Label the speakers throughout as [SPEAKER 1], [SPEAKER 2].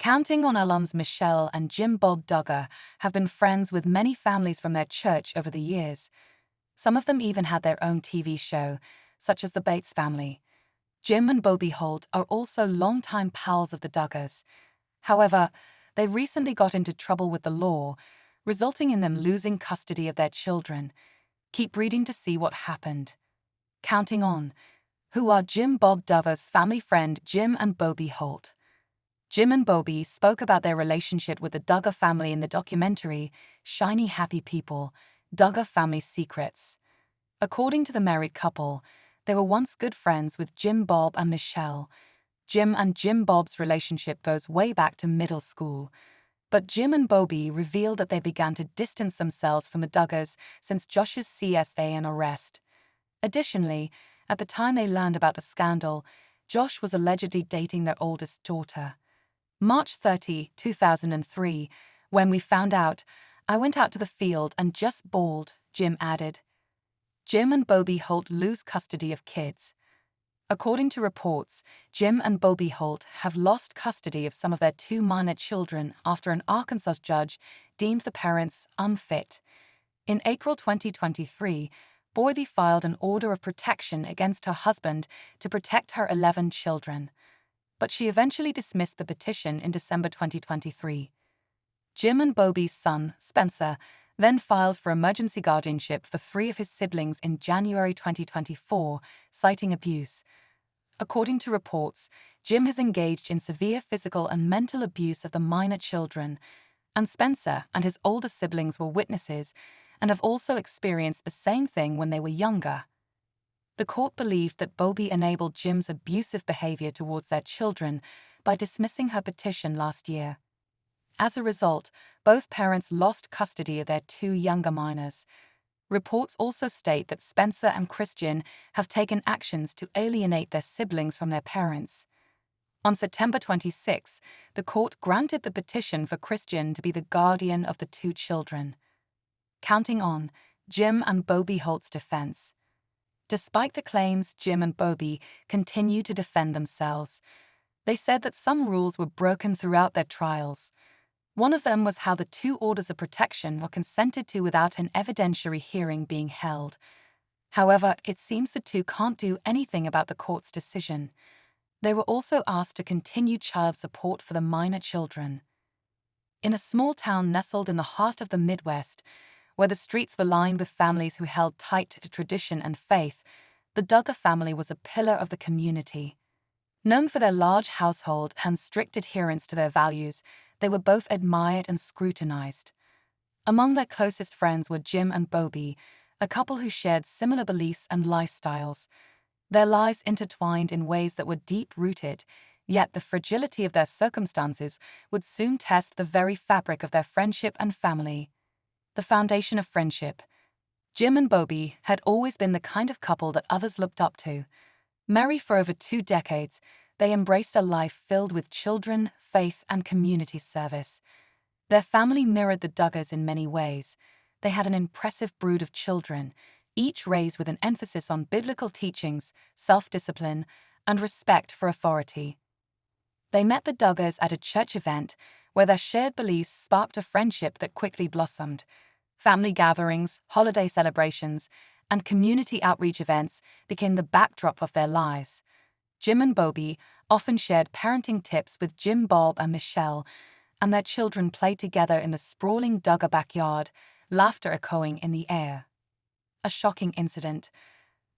[SPEAKER 1] Counting on alums Michelle and Jim Bob Duggar have been friends with many families from their church over the years. Some of them even had their own TV show, such as the Bates family. Jim and Bobye Holt are also longtime pals of the Duggars. However, they recently got into trouble with the law, resulting in them losing custody of their children. Keep reading to see what happened. Counting on. Who are Jim Bob Duggar's family friend Jim and Bobye Holt? Jim and Bobye spoke about their relationship with the Duggar family in the documentary Shiny Happy People, Duggar Family Secrets. According to the married couple, they were once good friends with Jim Bob and Michelle. Jim and Jim Bob's relationship goes way back to middle school. But Jim and Bobye revealed that they began to distance themselves from the Duggars since Josh's CSA and arrest. Additionally, at the time they learned about the scandal, Josh was allegedly dating their oldest daughter. March 30, 2003, when we found out, I went out to the field and just bawled, Jim added. Jim and Bobye Holt lose custody of kids. According to reports, Jim and Bobye Holt have lost custody of some of their two minor children after an Arkansas judge deemed the parents unfit. In April 2023, Bobye filed an order of protection against her husband to protect her 11 children. But she eventually dismissed the petition in December 2023. Jim and Bobye's son, Spencer, then filed for emergency guardianship for 3 of his siblings in January 2024, citing abuse. According to reports, Jim has engaged in severe physical and mental abuse of the minor children, and Spencer and his older siblings were witnesses and have also experienced the same thing when they were younger. The court believed that Bobye enabled Jim's abusive behavior towards their children by dismissing her petition last year. As a result, both parents lost custody of their 2 younger minors. Reports also state that Spencer and Christian have taken actions to alienate their siblings from their parents. On September 26, the court granted the petition for Christian to be the guardian of the 2 children. Counting on. Jim and Bobye Holt's defense. Despite the claims, Jim and Bobye continue to defend themselves. They said that some rules were broken throughout their trials. One of them was how the 2 orders of protection were consented to without an evidentiary hearing being held. However, it seems the 2 can't do anything about the court's decision. They were also asked to continue child support for the minor children. In a small town nestled in the heart of the Midwest, where the streets were lined with families who held tight to tradition and faith, the Duggar family was a pillar of the community. Known for their large household and strict adherence to their values, they were both admired and scrutinized. Among their closest friends were Jim and Bobye, a couple who shared similar beliefs and lifestyles. Their lives intertwined in ways that were deep-rooted, yet the fragility of their circumstances would soon test the very fabric of their friendship and family. The foundation of friendship. Jim and Bobye had always been the kind of couple that others looked up to. Married for over 2 decades, they embraced a life filled with children, faith, and community service. Their family mirrored the Duggars in many ways. They had an impressive brood of children, each raised with an emphasis on biblical teachings, self-discipline, and respect for authority. They met the Duggars at a church event where their shared beliefs sparked a friendship that quickly blossomed. Family gatherings, holiday celebrations, and community outreach events became the backdrop of their lives. Jim and Bobye often shared parenting tips with Jim Bob and Michelle, and their children played together in the sprawling Duggar backyard, laughter echoing in the air. A shocking incident.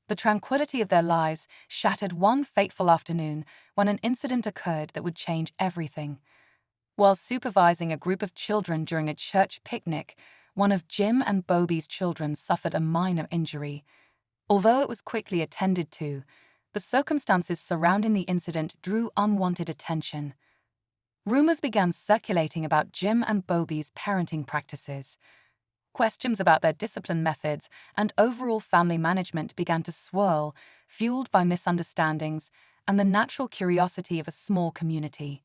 [SPEAKER 1] The tranquility of their lives shattered one fateful afternoon when an incident occurred that would change everything. While supervising a group of children during a church picnic, one of Jim and Bobye's children suffered a minor injury. Although it was quickly attended to, the circumstances surrounding the incident drew unwanted attention. Rumours began circulating about Jim and Bobye's parenting practices. Questions about their discipline methods and overall family management began to swirl, fueled by misunderstandings and the natural curiosity of a small community.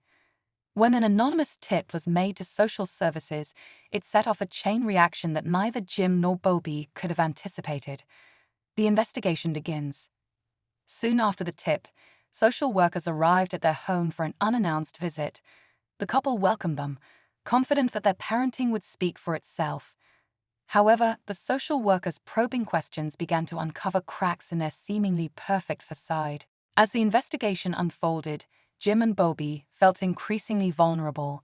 [SPEAKER 1] When an anonymous tip was made to social services, it set off a chain reaction that neither Jim nor Bobye could have anticipated. The investigation begins. Soon after the tip, social workers arrived at their home for an unannounced visit. The couple welcomed them, confident that their parenting would speak for itself. However, the social workers' probing questions began to uncover cracks in their seemingly perfect facade. As the investigation unfolded, Jim and Bobye felt increasingly vulnerable.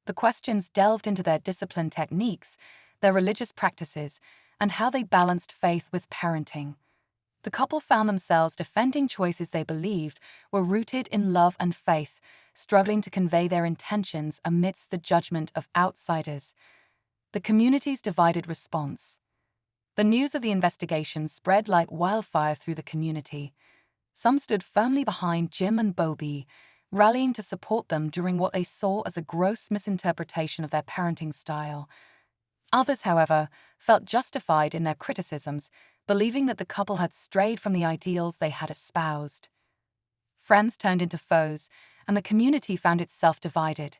[SPEAKER 1] The questions delved into their discipline techniques, their religious practices, and how they balanced faith with parenting. The couple found themselves defending choices they believed were rooted in love and faith, struggling to convey their intentions amidst the judgment of outsiders. The community's divided response. The news of the investigation spread like wildfire through the community. Some stood firmly behind Jim and Bobye, rallying to support them during what they saw as a gross misinterpretation of their parenting style. Others, however, felt justified in their criticisms, believing that the couple had strayed from the ideals they had espoused. Friends turned into foes, and the community found itself divided.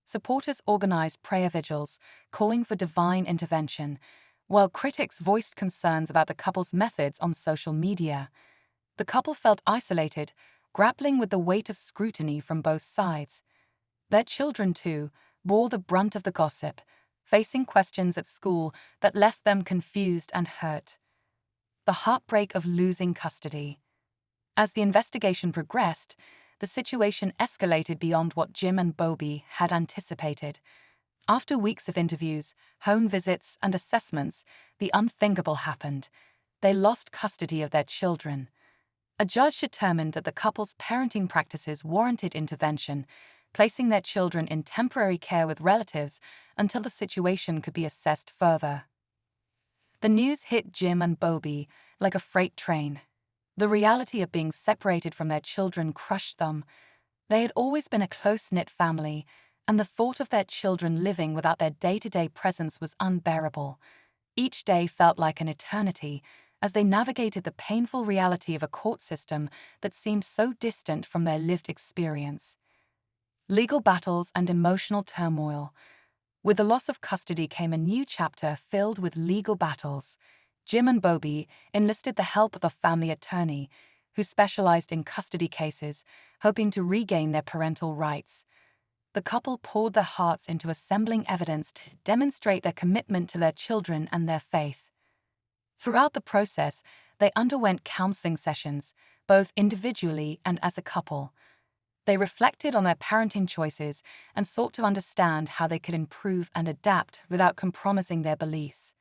[SPEAKER 1] Supporters organized prayer vigils, calling for divine intervention, while critics voiced concerns about the couple's methods on social media. The couple felt isolated, grappling with the weight of scrutiny from both sides. Their children, too, bore the brunt of the gossip, facing questions at school that left them confused and hurt. The heartbreak of losing custody. As the investigation progressed, the situation escalated beyond what Jim and Bobye had anticipated. After weeks of interviews, home visits, and assessments, the unthinkable happened. They lost custody of their children. A judge determined that the couple's parenting practices warranted intervention, placing their children in temporary care with relatives until the situation could be assessed further. The news hit Jim and Bobye like a freight train. The reality of being separated from their children crushed them. They had always been a close-knit family, and the thought of their children living without their day-to-day presence was unbearable. Each day felt like an eternity as they navigated the painful reality of a court system that seemed so distant from their lived experience. Legal battles and emotional turmoil. With the loss of custody came a new chapter filled with legal battles. Jim and Bobye enlisted the help of a family attorney who specialized in custody cases, hoping to regain their parental rights. The couple poured their hearts into assembling evidence to demonstrate their commitment to their children and their faith. Throughout the process, they underwent counseling sessions, both individually and as a couple. They reflected on their parenting choices and sought to understand how they could improve and adapt without compromising their beliefs.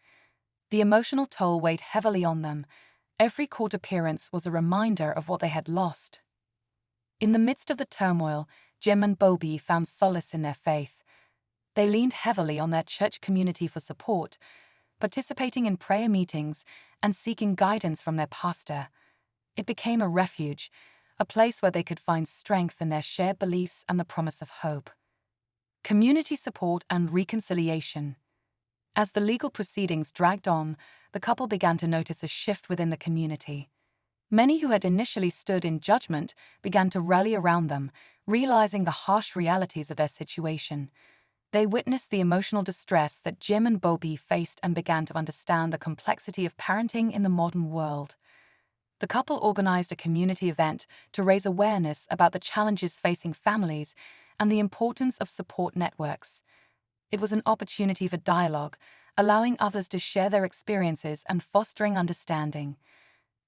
[SPEAKER 1] The emotional toll weighed heavily on them. Every court appearance was a reminder of what they had lost. In the midst of the turmoil, Jim and Bobye found solace in their faith. They leaned heavily on their church community for support, participating in prayer meetings and seeking guidance from their pastor. It became a refuge, a place where they could find strength in their shared beliefs and the promise of hope. Community support and reconciliation. As the legal proceedings dragged on, the couple began to notice a shift within the community. Many who had initially stood in judgment began to rally around them, realizing the harsh realities of their situation. They witnessed the emotional distress that Jim and Bobye faced and began to understand the complexity of parenting in the modern world. The couple organized a community event to raise awareness about the challenges facing families and the importance of support networks. It was an opportunity for dialogue, allowing others to share their experiences and fostering understanding.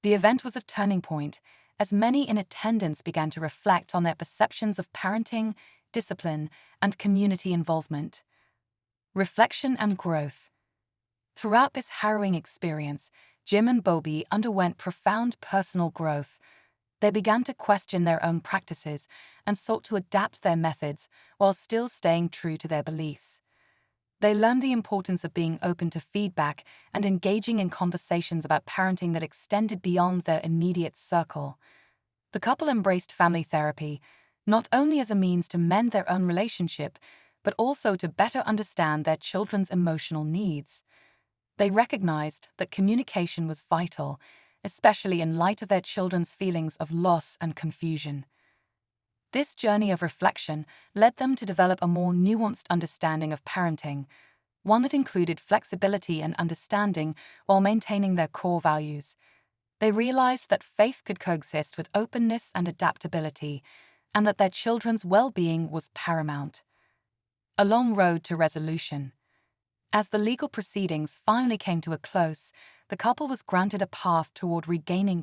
[SPEAKER 1] The event was a turning point, as many in attendance began to reflect on their perceptions of parenting, discipline, and community involvement. Reflection and growth. Throughout this harrowing experience, Jim and Bobye underwent profound personal growth. They began to question their own practices and sought to adapt their methods while still staying true to their beliefs. They learned the importance of being open to feedback and engaging in conversations about parenting that extended beyond their immediate circle. The couple embraced family therapy, not only as a means to mend their own relationship, but also to better understand their children's emotional needs. They recognized that communication was vital, especially in light of their children's feelings of loss and confusion. This journey of reflection led them to develop a more nuanced understanding of parenting, one that included flexibility and understanding while maintaining their core values. They realized that faith could coexist with openness and adaptability, and that their children's well-being was paramount. a long road to resolution. As the legal proceedings finally came to a close, the couple was granted a path toward regaining